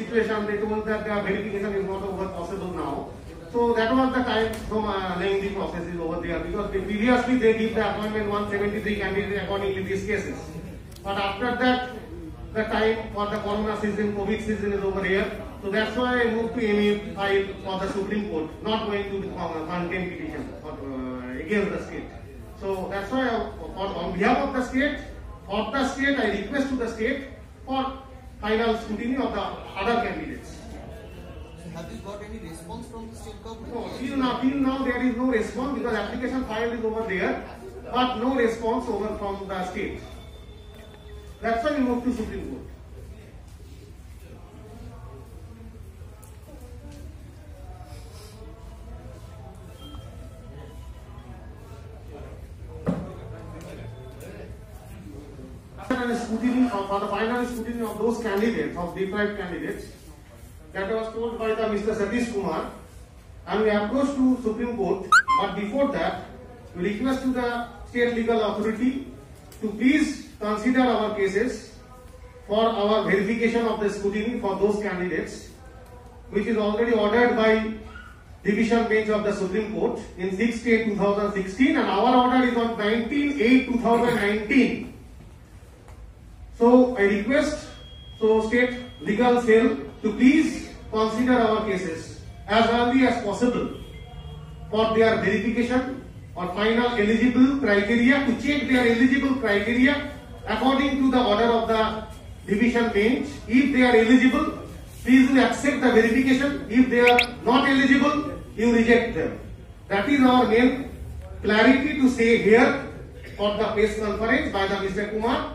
situation, they told that their verification is not over possible now. So that was the time from laying the processes over there, because previously they give the appointment 173 candidates according to these cases. But after that, the time for the corona season, COVID season is over here. So that's why I moved to MA file for the Supreme Court, not going to the contempt petition against the state. So that's why on behalf of the state, I request to the state for final scrutiny of the other candidates. Have you got any response from the state government? No, till now there is no response, because application file is over there, but no response over from the state. That's why we moved to Supreme Court. For the final scrutiny of those candidates, of deprived candidates, that was told by the Mr. Satish Kumar, and we approached to Supreme Court. But before that, we request to the state legal authority to please consider our cases for our verification of the scrutiny for those candidates, which is already ordered by Division Bench of the Supreme Court in 6/8/2016, and our order is on 19/8/2019. So I request state legal cell to please consider our cases as early as possible for their verification or final eligible criteria, to check their eligible criteria according to the order of the Division Bench. If they are eligible, please you accept the verification. If they are not eligible, you reject them. That is our main clarity to say here for the press conference by the Mr. Kumar.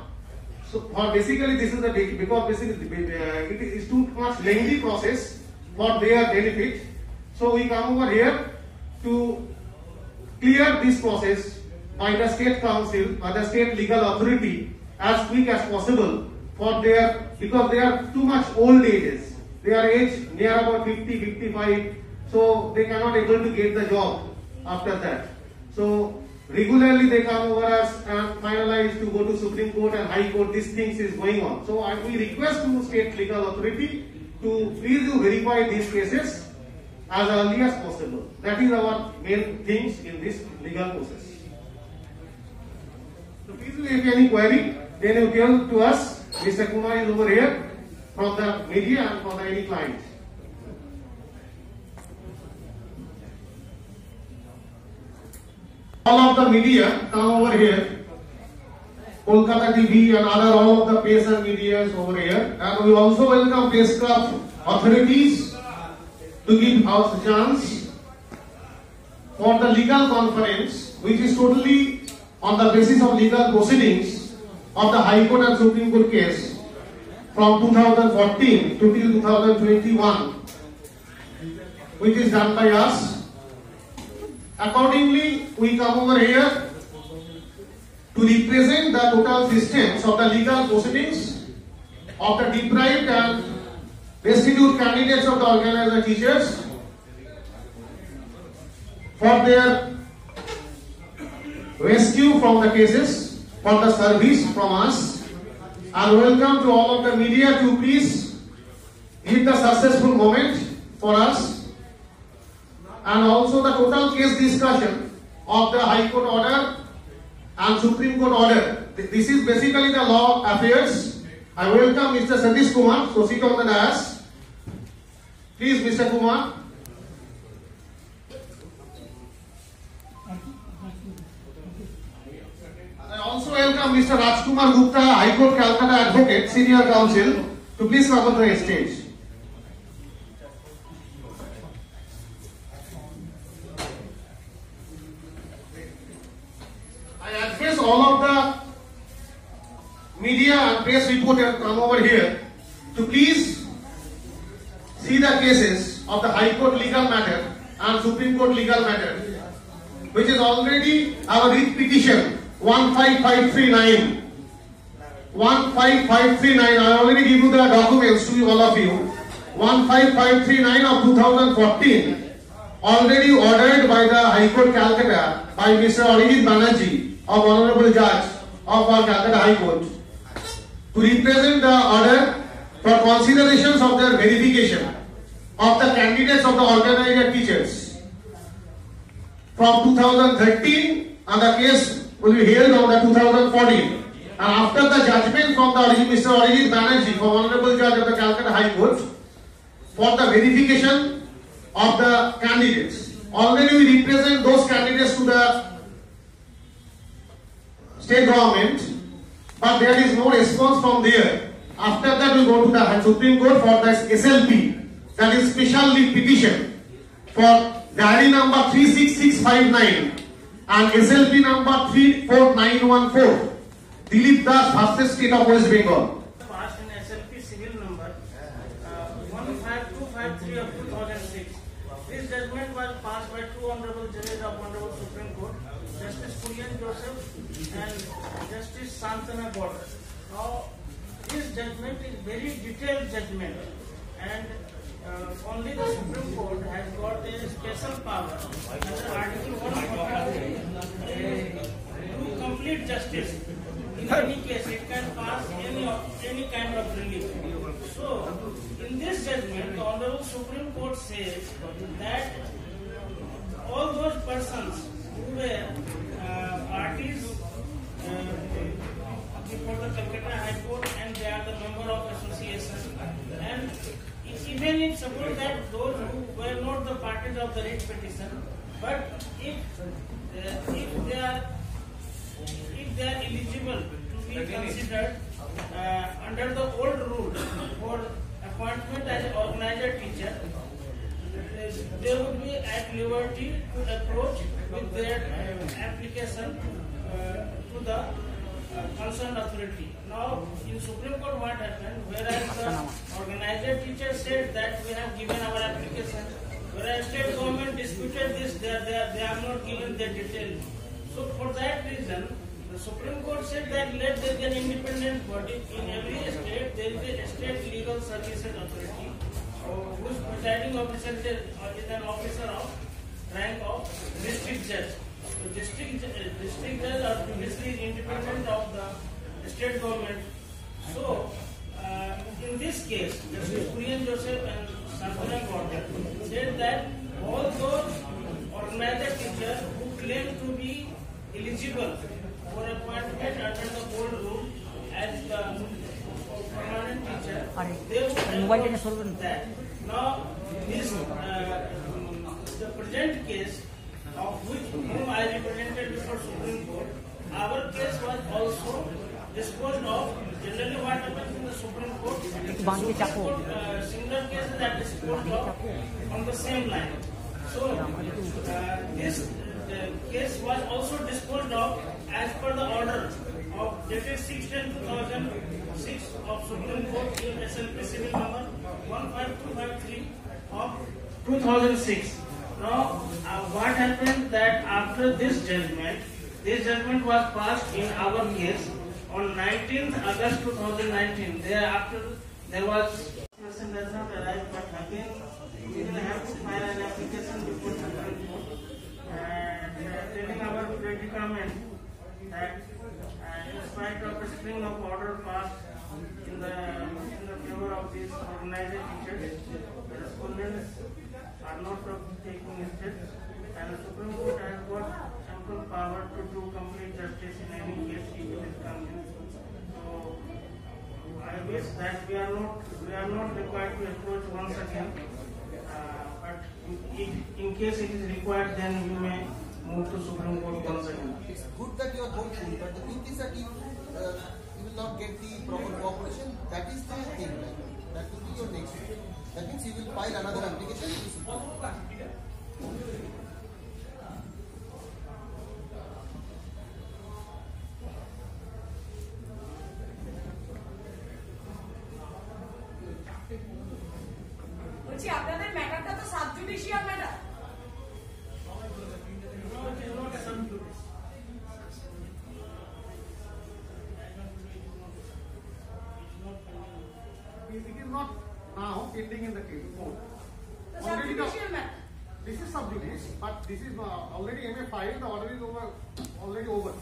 So for basically this is the because basically it is too much lengthy process for their benefit. So we come over here to clear this process by the state council or the state legal authority as quick as possible for their, because they are too much old ages. They are aged near about 50, 55, so they cannot able to get the job after that. So regularly they come over us and finalize to go to Supreme Court and High Court. These things is going on. So we request to state legal authority to please verify these cases as early as possible. That is our main things in this legal process. So please, if you have any query, then you tell to us. Mr. Kumar is over here from the media and for any client. All of the media come over here. Kolkata TV and all of the press and media is over here. And we also welcome presscraft authorities to give us a chance for the legal conference, which is totally on the basis of legal proceedings of the High Court and Supreme Court case from 2014 to till 2021, which is done by us. Accordingly, we come over here to represent the total systems of the legal proceedings of the deprived and destitute candidates of the organizer teachers for their rescue from the cases, for the service from us, and welcome to all of the media to please give the successful moment for us, and also the total case discussion of the High Court order and Supreme Court order. This is basically the law affairs. I welcome Mr. Satish Kumar, so sit on the dais. Please, Mr. Kumar. I also welcome Mr. Rajkumar Gupta, High Court Calcutta Advocate, Senior Counsel, to please come on the stage. I address all of the media and press reporters come over here to please see the cases of the High Court legal matter and Supreme Court legal matter, which is already our writ petition 15539. 15539. I already give you the documents to all of you. 15539 of 2014, already ordered by the High Court Calcutta by Mr. Arijit Banerjee, of Honorable Judge of our Calcutta High Court, to represent the order for considerations of their verification of the candidates of the organizer teachers from 2013, and the case will be held on the 2014. And after the judgment from the Mr. Arijit Banerjee, from Honorable Judge of the Calcutta High Court, for the verification of the candidates. Already we represent those candidates to the state government, but there is no response from there. After that we go to the Supreme Court for the SLP, that is special leave petition, for diary number 36659 and SLP number 34914. Dilip Das versus State of West Bengal. Passed in SLP civil number 15253 of 2006. This judgment was passed by two honorable judges of Honorable Supreme Court, Justice Kurian Joseph and Justice Santana Gaur. Now, this judgment is very detailed judgment, and only the Supreme Court has got a special power under Article 143 to complete justice. In any case, it can pass any kind of relief. So, in this judgment, the Honorable Supreme Court says that all those persons who were parties before the Calcutta High Court, and they are the member of association, and even if suppose that those who were not the parties of the writ petition, but if they are eligible to be considered under the old rule for appointment as an organizer teacher, they would be at liberty to approach with their application to the concerned authority. Now, in Supreme Court, what happened? Whereas the organizer teacher said that we have given our application, whereas state government disputed this, they have not given their details. So, for that reason, the Supreme Court said that let there be an independent body. In every state, there is a state legal services authority whose presiding officer is an officer of rank of district judge. So district judge are previously independent of the state government. So, in this case, Justice Kurian Joseph and Santana Gaur said that all those organizer teachers who claim to be eligible for appointment under the old rule as the permanent teacher, they would have that. Now, this the present case of whom I represented before Supreme Court, our case was also disposed of. Generally, what happens in the Supreme Court, similar cases are disposed of on the same line. So, this case was also disposed of as per the order of dated 6/10/2006 of Supreme Court in SLP civil number 15253 of 2006. Now, what happened that after this judgment was passed in our case on 19th August 2019. Thereafter, there was person does not arrive, but again we will have to file an application before Supreme Court telling our predicament that in spite of a string of order passed in the favor of these organizer teachers, the respondents are not taking steps, and the Supreme Court has got ample power to do complete justice in any case if it is coming. So I wish that we are not required to approach once again, but if in case it is required, then you may move to Supreme Court once again. It's good that you are hopeful, but the thing is that if you will not get the proper cooperation, that is the thing. That will be your next step. That means you will file another application to the Supreme Court. বলছি আপনাদের ম্যাটারটা তো sub judicial matter. It is not now pending in the case court. So sub judicial matter. This is sub judice, but this is already MA filed. The order is already over.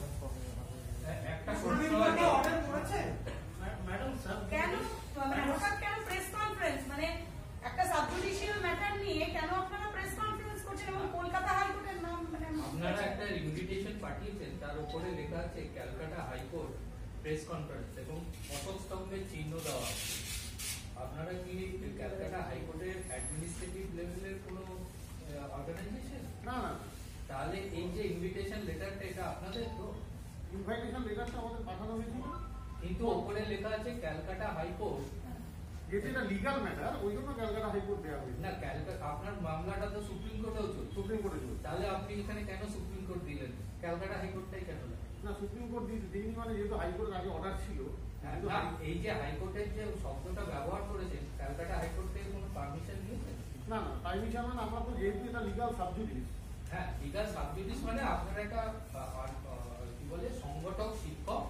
Madam, sir. কেন মানে হঠাৎ কেন press conference, মানে একটা সাবজুডিশিয়াল matter নিয়ে কেন আপনারা press conference করছেন এবং কলকাতা হাইকোর্টের নাম মানে আপনারা একটা ইনভিটেশন পাঠিয়েছেন, তার উপরে লেখা আছে ক্যালকাটা হাইকোর্ট প্রেস কনফারেন্স এবং অশোক স্তম্ভের চিহ্ন দেওয়া আছে। আপনারা কি ক্যালকাটা হাইকোর্টের অ্যাডমিনিস্ট্রেটিভ লেভেলের কোনো অর্গানাইজেশন? না না, তাহলে এই যে ইনভিটেশন লেটারটা এটা আপনাদের তো? ইনভাইটেশন লেটারটা আমাদের পাঠানো হয়েছিল, কিন্তু ওপরে লেখা আছে ক্যালকাটা হাইকোর্ট। যেহেতু এটা লিগাল ম্যাটার ওই জন্য ক্যালকাটা হাইকোর্ট দেওয়া হয়েছে। না, ক্যালকাটা আপনার মামলাটা তো সুপ্রিম কোর্টেও চলছে। সুপ্রিম কোর্টে চলছে। তাহলে আপনি এখানে কেন সুপ্রিম কোর্ট দিলেন? ক্যালকাটা হাইকোর্টটাই কেন? না, সুপ্রিম কোর্ট দিইনি, মানে যেহেতু হাইকোর্টের আগে অর্ডার ছিল। না, এই যে হাইকোর্টের যে শব্দটা ব্যবহার করেছেন, ক্যালকাটা হাইকোর্ট থেকে কোনো পারমিশন নিয়েছেন? না না, পারমিশন মানে আমরা তো যেহেতু এটা লিগাল সাবজুডিস। হ্যাঁ, লিগাল সাবজুডিস মানে আপনার একটা কি বলে সংগঠক শিক্ষক,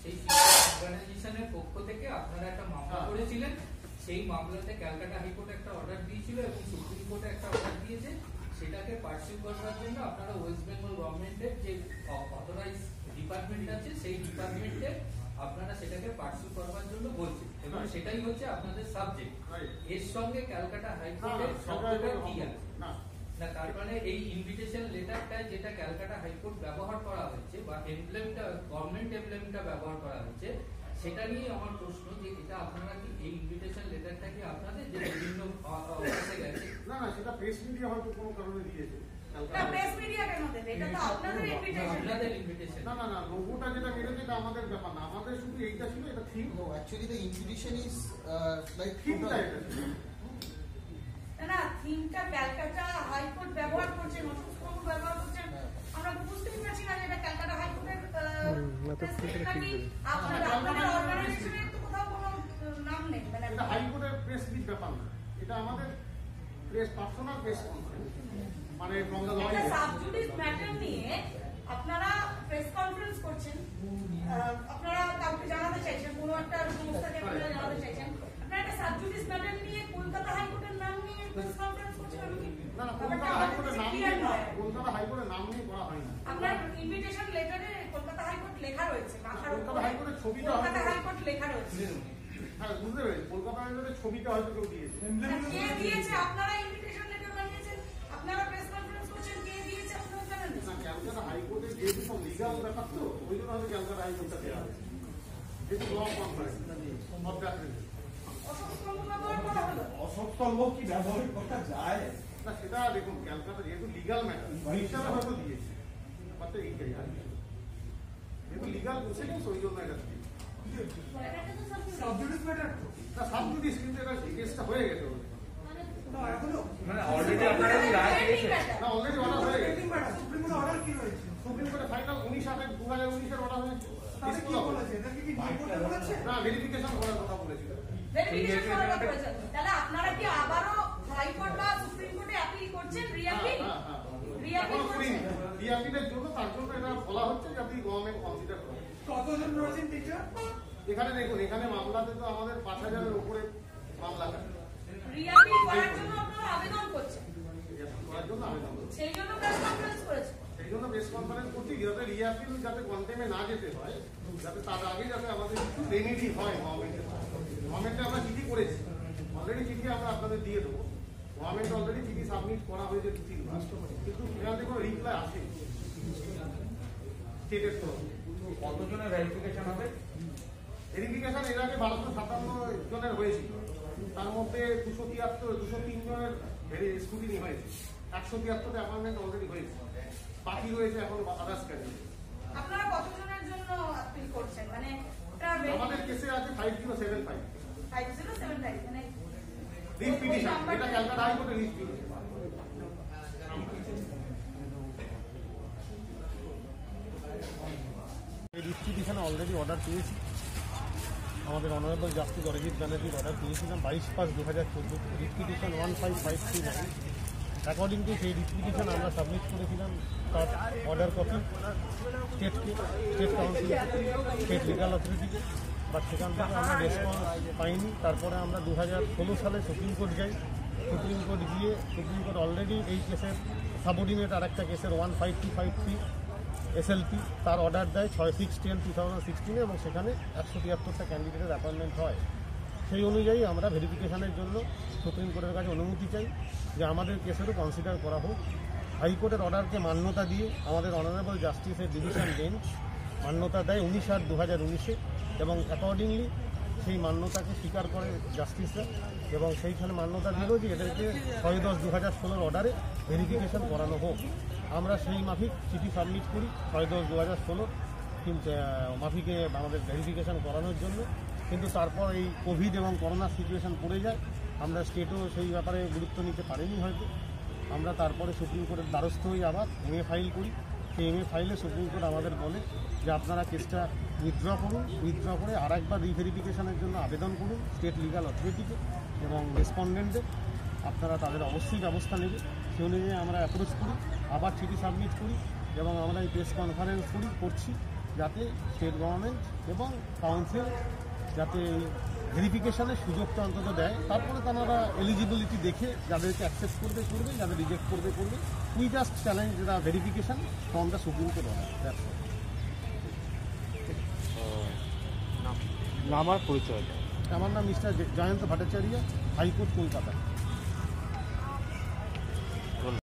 সেই শিক্ষক অর্গানাইজেশনের পক্ষ থেকে আপনারা একটা মামলা করেছিলেন। সেই মামলাতে ক্যালকাটা হাইকোর্ট একটা অর্ডার দিয়েছিল এবং সুপ্রিম কোর্টে একটা অর্ডার দিয়েছে। সেটাকে পার্সিউ করার জন্য আপনারা ওয়েস্ট বেঙ্গল গভর্নমেন্টের যে অথরাইজ ডিপার্টমেন্ট আছে সেই ডিপার্টমেন্টে আপনারা সেটাকে পার্সিউ করবার জন্য বলছেন এবং সেটাই হচ্ছে আপনাদের সাবজেক্ট। এর সঙ্গে ক্যালকাটা হাইকোর্টের শব্দটা কি আছে? না, তার মানে এই ইনভিটেশন লেটারটা যেটা ক্যালকাটা হাইকোর্ট ব্যবহার করা হচ্ছে বা এমব্লেমটা গভর্নমেন্ট এমব্লেমটা ব্যবহার করা হচ্ছে, সেটা নিয়ে আমার প্রশ্ন যে এটা আপনারা কি এই ইনভিটেশন লেটারটা কি আপনাদের যে বিভিন্ন অফিসে গেছে? না না, সেটা প্রেস মিডিয়া হয়তো কোনো কারণে দিয়েছে। না, প্রেস মিডিয়া কেন দেবে? এটা তো আপনাদের ইনভিটেশন। আপনাদের ইনভিটেশন। না না না, লোগোটা যেটা মেরেছে এটা আমাদের ব্যাপার না, আমাদের শুধু এইটা ছিল, এটা theme. No, actually the invitation is like থিমটা এটা ছিল। না, থিমটা ক্যালকাটা হাইকোর্ট ব্যবহার করছেন, অশোক স্তম্ভ ব্যবহার করছেন। আমরা তো বুঝতেই পারছি না যে এটা ক্যালকাটা হাইকোর্টের নাকি আপনাদের অর্গানাইজেশনের তো কোথাও কোনো নাম নেই। মানে এটা হাইকোর্টের প্রেস মিট ব্যাপার না, এটা আমাদের প্রেস পার্সোনাল প্রেস কনফারেন্স, মানে ফ্রম দ্য একটা লয়ার। সাবজুডিস ম্যাটার নিয়ে আপনারা প্রেস কনফারেন্স করছেন, আপনারা কাউকে জানাতে চাইছেন, কোনো একটা সংস্থাকে আপনারা জানাতে চাইছেন, আপনারা একটা সাবজুডিস ম্যাটার নিয়ে কলকাতা হাইকোর্টের নাম নিয়ে প্রেস কনফারেন্স করছেন। না না, কলকাতা হাইকোর্টের নাম নিয়ে কলকাতা হাইকোর্টের নাম নিয়ে করা হয় না। আপনার ইনভিটেশন লেটারে কলকাতা হাইকোর্ট লেখা রয়েছে, মাথার কলকাতা উপরে হাইকোর্টের ছবিটা কলকাতা হাইকোর্ট লেখা রয়েছে। হ্যাঁ, বুঝতে পেরেছি, কলকাতা হাইকোর্টের ছবিটা হয়তো কেউ দিয়েছে। কে দিয়েছে? আপনারা ইনভিটেশন লেটার বানিয়েছেন, আপনারা প্রেস কনফারেন্স করছেন, কে দিয়েছে আপনারা জানেন না? না, ক্যালকাটা হাইকোর্টের যেহেতু সব লিগাল ব্যাপার তো ওই জন্য হয়তো ক্যালকাটা হাইকোর্টটা দেওয়া হয়েছে, যেহেতু ল কনফারেন্স অশোক স্তম্ভ ব্যবহার করা হলো। অশোক স্তম্ভ কি ব্যবহার করা যায়? না, সেটা দেখুন ক্যালকাটা যেহেতু লিগাল ম্যাটার হিসাবে হয়তো দিয়েছে, ব্যাপারটা এইটাই আর কি। যেহেতু লিগাল প্রসিডিংস ওই জন্য এটা দিয়েছে। এটা তো সব সাবজুডিস ম্যাটার তো? তা সাবজুডিস কিন্তু এটা কেসটা হয়ে গেছে ওদের। না, এখনো মানে অলরেডি আপনারা কি রায় পেয়েছেন? না, অলরেডি অর্ডার হয়ে গেছে। Pending matter. Supreme court order কি রয়েছে? সুপ্রিম কোর্টে ফাইনাল 19/8/2019 অর্ডার হয়েছে। তাহলে কি বলেছে? এটাকে কি হাইকোর্টে বলেছে? না, ভেরিফিকেশন করার কথা বলেছিল। ভেরিফিকেশন করার কথা বলেছেন। তাহলে আপনারা কি আবারও হাইকোর্ট বা সুপ্রিম কোর্টে অ্যাপিল করছেন? রিঅ্যাপিল? রিঅ্যাপিল করছেন? রিঅ্যাপিলের জন্য তার জন্য এটা বলা হচ্ছে যাতে গভর্নমেন্ট কনসিডার করে। কতজন রয়েছেন টিচার? এখানে দেখুন, এখানে মামলাতে তো আমাদের 5,000-এর উপরে মামলা কাটে। রিঅ্যাপিল করার জন্য আপনারা আবেদন করছেন, করার জন্য আবেদন করছি। সেই জন্য প্রেস কনফারেন্স করেছেন। সেই জন্য প্রেস কনফারেন্স করছি, যাতে রিঅ্যাপিল যাতে কন্টেমে না যেতে হয়, যাতে তার আগে যাতে আমাদের কিছু রেমেডি হয় গভর্নমেন্টের। গভর্নমেন্টে আমরা চিঠি করেছি, অলরেডি চিঠি আমরা আপনাদের দিয়ে দেবো। গভর্নমেন্ট অলরেডি চিঠি সাবমিট করা হয়েছে 2-3 বার, কিন্তু সেখান থেকে কোনো রিপ্লাই আসেনি স্টেটের তরফ। কতজনের ভেরিফিকেশন হবে? ভেরিফিকেশন এর আগে 1257 জনের হয়েছিল, তার মধ্যে 203 জনের স্কুটিনি হয়েছে। 173টা অ্যাপয়েন্টমেন্ট অলরেডি হয়েছে, বাকি রয়েছে এখন আদার্স ক্যান্ডিডেট। আপনারা কতজনের জন্য আপিল করছেন? মানে আমাদের কেসে আছে 5075 5075, মানে রিট পিটিশন, এটা ক্যালকাটা হাইকোর্টে রিট পিটিশন। এই রিট পিটিশনে অলরেডি অর্ডার পেয়েছি, আমাদের অনারেবল জাস্টিস অরিজিৎ ব্যানার্জির অর্ডার পেয়েছিলাম 22/5/2014, রিট পিটিশন 15539। অ্যাকর্ডিং টু সেই রিট পিটিশন আমরা সাবমিট করেছিলাম তার অর্ডার কপি স্টেটকে, স্টেট কাউন্সিল, স্টেট লিগাল অথরিটিকে, বাট সেখান থেকে আমরা রেসপন্স পাইনি। তারপরে আমরা 2016 সালে সুপ্রিম কোর্ট যাই। সুপ্রিম কোর্ট গিয়ে সুপ্রিম কোর্ট অলরেডি এই কেসের সাবঅর্ডিনেট আর একটা কেসের 15253 SLP তার অর্ডার দেয় 6/6/10/2016 এবং সেখানে 173টা ক্যান্ডিডেটের অ্যাপয়েন্টমেন্ট হয়। সেই অনুযায়ী আমরা ভেরিফিকেশনের জন্য সুপ্রিম কোর্টের কাছে অনুমতি চাই যে আমাদের কেসেরও কনসিডার করা হোক। হাইকোর্টের অর্ডারকে মান্যতা দিয়ে আমাদের অনারেবল জাস্টিসের ডিভিশন বেঞ্চ মান্যতা দেয় 19/8/2019-এ এবং অ্যাকর্ডিংলি সেই মান্যতাকে স্বীকার করে জাস্টিসরা এবং সেইখানে মান্যতা দিল যে এদেরকে 6/10/2016 অর্ডারে ভেরিফিকেশন করানো হোক। আমরা সেই মাফিক চিঠি সাবমিট করি 6/10/2016 কিন্তু মাফিকে আমাদের ভেরিফিকেশন করানোর জন্য, কিন্তু তারপর এই কোভিড এবং করোনার সিচুয়েশন পড়ে যায়, আমরা স্টেটও সেই ব্যাপারে গুরুত্ব নিতে পারিনি হয়তো। আমরা তারপরে সুপ্রিম কোর্টের দ্বারস্থ হয়ে আবার MA ফাইল করি। সেই MA ফাইলে সুপ্রিম কোর্ট আমাদের বলে যে আপনারা কেসটা উইথড্র করুন, উইথড্র করে আরেকবার রিভেরিফিকেশনের জন্য আবেদন করুন স্টেট লিগাল অথরিটিকে এবং রেসপন্ডেন্টদের, আপনারা তাদের অবশ্যই ব্যবস্থা নেবে। সেই অনুযায়ী আমরা অ্যাপ্রোচ করি, আবার চিঠি সাবমিট করি এবং আমরা এই প্রেস কনফারেন্স করছি যাতে স্টেট গভর্নমেন্ট এবং কাউন্সিল যাতে ভেরিফিকেশনের সুযোগটা অন্তত দেয়। তারপরে তারা এলিজিবিলিটি দেখে যাদেরকে অ্যাকসেপ্ট করবে করবে, যাদের রিজেক্ট করবে করবে। We just challenge the verification from the supreme court order. That's all. নাম আর পরিচয়? আমার নাম মিস্টার জয়ন্ত ভট্টাচার্য, হাইকোর্ট কলকাতা।